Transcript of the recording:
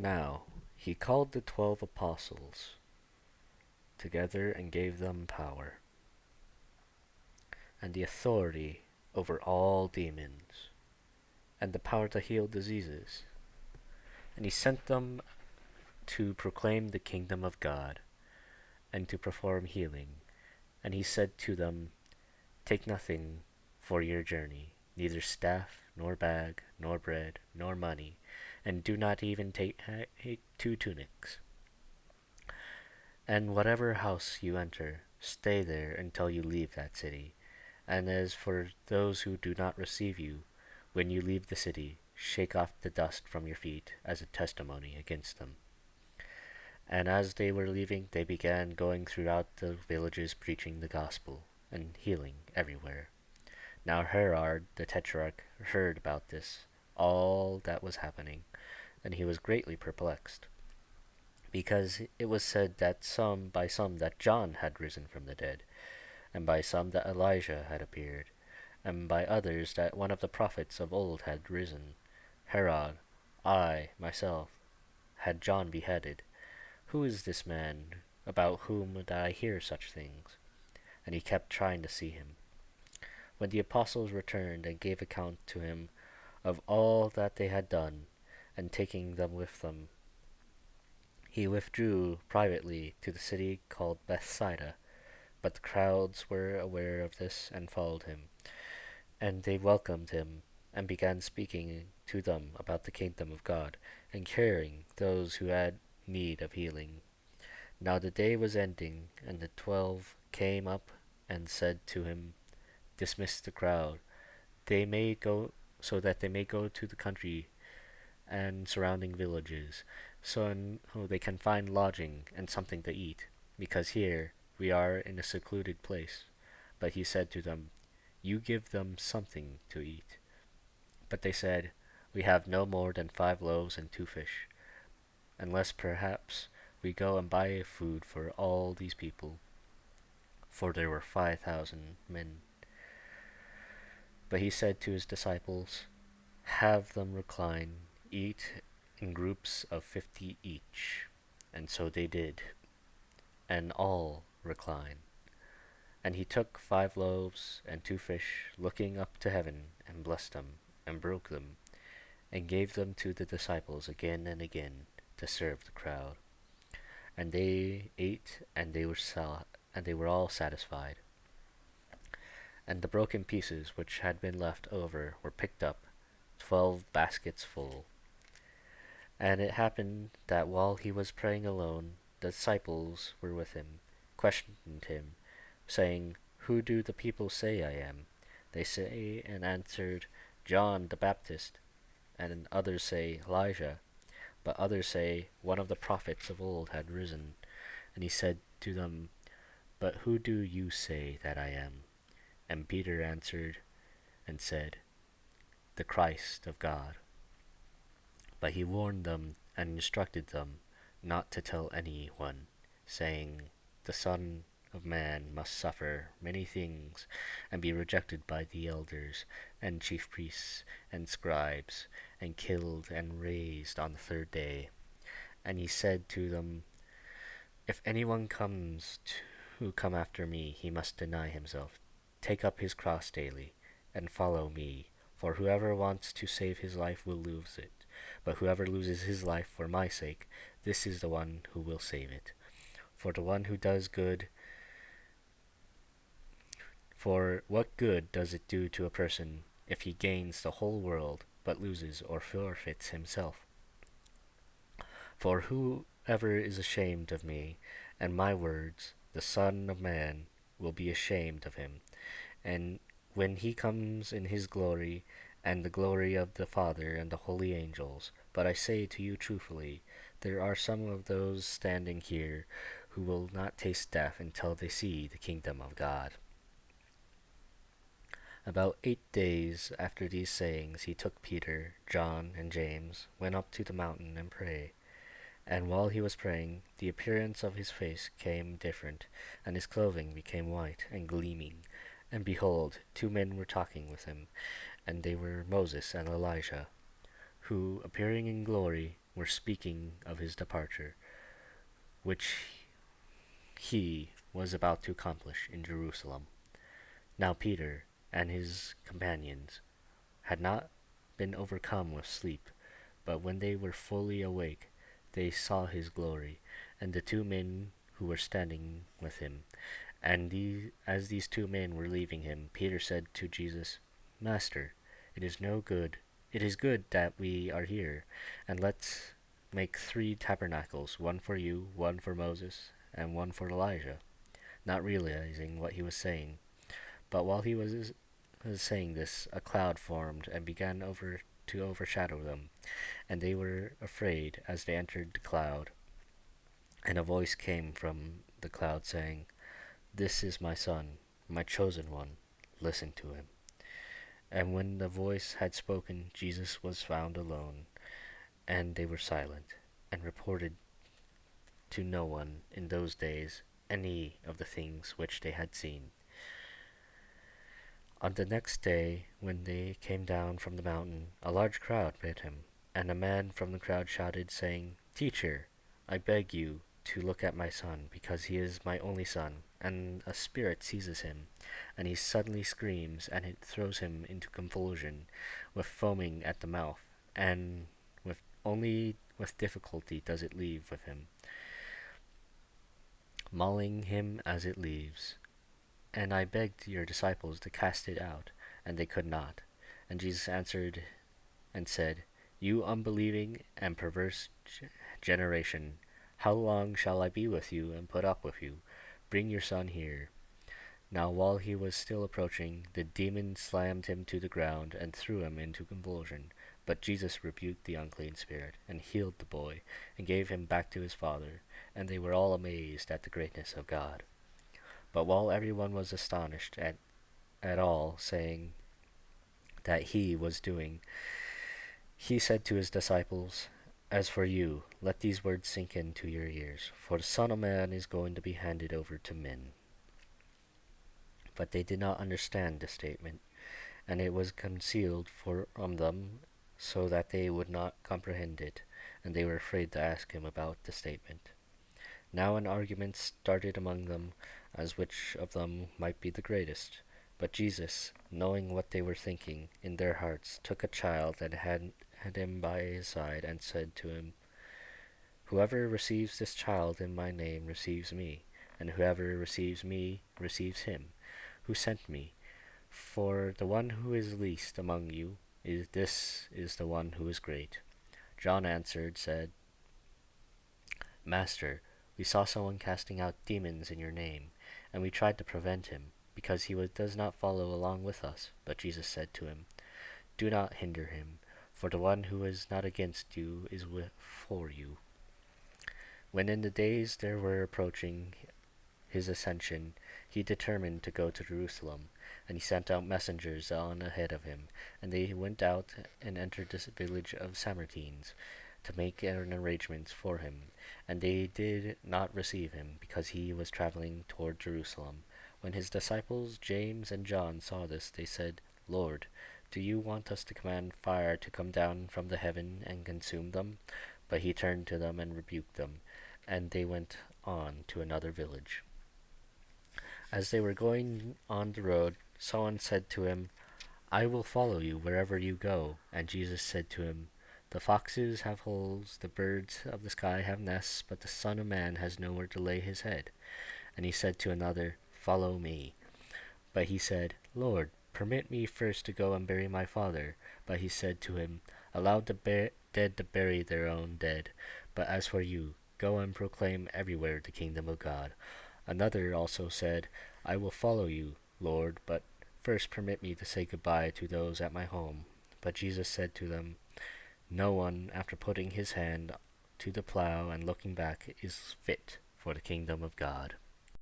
Now he called the 12 apostles together and gave them power and the authority over all demons and the power to heal diseases. And he sent them to proclaim the kingdom of God and to perform healing. And he said to them, take nothing for your journey, neither staff, nor bag, nor bread, nor money, and do not even take 2 tunics. And whatever house you enter, stay there until you leave that city. And as for those who do not receive you, when you leave the city, shake off the dust from your feet as a testimony against them. And as they were leaving, they began going throughout the villages preaching the gospel and healing everywhere. Now Herod the Tetrarch heard about this, all that was happening, and he was greatly perplexed, because it was said that by some that John had risen from the dead, and by some that Elijah had appeared, and by others that one of the prophets of old had risen. Herod, I myself, had John beheaded. Who is this man about whom that I hear such things? And he kept trying to see him. When the apostles returned and gave account to him of all that they had done, and taking them with them, he withdrew privately to the city called Bethsaida. But the crowds were aware of this and followed him. And they welcomed him, and began speaking to them about the kingdom of God, and curing those who had need of healing. Now the day was ending, and the 12 came up and said to him, dismiss the crowd, they may go so that they may go to the country and surrounding villages, so they can find lodging and something to eat, because here we are in a secluded place. But he said to them, you give them something to eat. But they said, we have no more than 5 loaves and 2 fish, unless perhaps we go and buy food for all these people. For there were 5,000 men. But he said to his disciples, have them recline, eat in groups of 50 each. And so they did, and all reclined. And he took 5 loaves and 2 fish, looking up to heaven, and blessed them, and broke them, and gave them to the disciples again and again to serve the crowd. And they ate, and they were all satisfied. And the broken pieces which had been left over were picked up, 12 baskets full. And it happened that while he was praying alone, the disciples were with him, questioned him, saying, who do the people say I am? They say and answered, John the Baptist, and others say, Elijah, but others say, one of the prophets of old had risen. And he said to them, but who do you say that I am? And Peter answered and said, the Christ of God. But he warned them and instructed them not to tell anyone, saying, the Son of Man must suffer many things, and be rejected by the elders and chief priests and scribes, and killed and raised on the 3rd day. And he said to them, if anyone who come after me, he must deny himself, take up his cross daily, and follow me. For whoever wants to save his life will lose it, but whoever loses his life for my sake, this is the one who will save it. For the one who does good, for what good does it do to a person if he gains the whole world, but loses or forfeits himself? For whoever is ashamed of me and my words, the Son of Man will be ashamed of him, and when he comes in his glory, and the glory of the Father and the holy angels. But I say to you truthfully, there are some of those standing here who will not taste death until they see the kingdom of God. About 8 days after these sayings, he took Peter, John, and James, went up to the mountain and prayed. And while he was praying, the appearance of his face became different, and his clothing became white and gleaming. And behold, 2 men were talking with him, and they were Moses and Elijah, who, appearing in glory, were speaking of his departure, which he was about to accomplish in Jerusalem. Now Peter and his companions had not been overcome with sleep, but when they were fully awake, they saw his glory, and the two men who were standing with him. And as these two men were leaving him, Peter said to Jesus, Master, it is no good. It is good that we are here, and let's make 3 tabernacles, one for you, one for Moses, and one for Elijah, not realizing what he was saying. But while he was saying this, a cloud formed and began to overshadow them, and they were afraid as they entered the cloud. And a voice came from the cloud saying, This is my son, my chosen one. Listen to him. And when the voice had spoken, Jesus was found alone, and they were silent, and reported to no one in those days any of the things which they had seen. On the next day, when they came down from the mountain, a large crowd met him, and a man from the crowd shouted, saying, Teacher, I beg you to look at my son, because he is my only son, and a spirit seizes him, and he suddenly screams, and it throws him into convulsion, with foaming at the mouth, and only with difficulty does it leave with him, mauling him as it leaves. And I begged your disciples to cast it out, and they could not. And Jesus answered and said, You unbelieving and perverse generation, how long shall I be with you and put up with you? Bring your son here. Now while he was still approaching, the demon slammed him to the ground and threw him into convulsion. But Jesus rebuked the unclean spirit, and healed the boy, and gave him back to his father. And they were all amazed at the greatness of God. But while everyone was astonished at all, saying that he was doing, he said to his disciples, As for you, let these words sink into your ears, for the Son of Man is going to be handed over to men. But they did not understand the statement, and it was concealed from them, so that they would not comprehend it, and they were afraid to ask him about the statement. Now an argument started among them, as which of them might be the greatest. But Jesus, knowing what they were thinking in their hearts, took a child and had him by his side, and said to him, Whoever receives this child in my name receives me, and whoever receives me receives him who sent me. For the one who is least among you is the one who is great. John answered, said, Master, we saw someone casting out demons in your name, and we tried to prevent him, because he does not follow along with us. But Jesus said to him, Do not hinder him, for the one who is not against you is for you. When in the days there were approaching his ascension, he determined to go to Jerusalem, and he sent out messengers on ahead of him, and they went out and entered the village of Samaritans, to make an arrangement for him, and they did not receive him, because he was traveling toward Jerusalem. When his disciples James and John saw this, they said, Lord, do you want us to command fire to come down from the heaven and consume them? But he turned to them and rebuked them, and they went on to another village. As they were going on the road, someone said to him, I will follow you wherever you go. And Jesus said to him, The foxes have holes, the birds of the sky have nests, but the Son of Man has nowhere to lay his head. And he said to another, Follow me. But he said, Lord, permit me first to go and bury my father. But he said to him, Allow the dead to bury their own dead. But as for you, go and proclaim everywhere the kingdom of God. Another also said, I will follow you, Lord, but first permit me to say goodbye to those at my home. But Jesus said to them, No one, after putting his hand to the plow and looking back, is fit for the kingdom of God.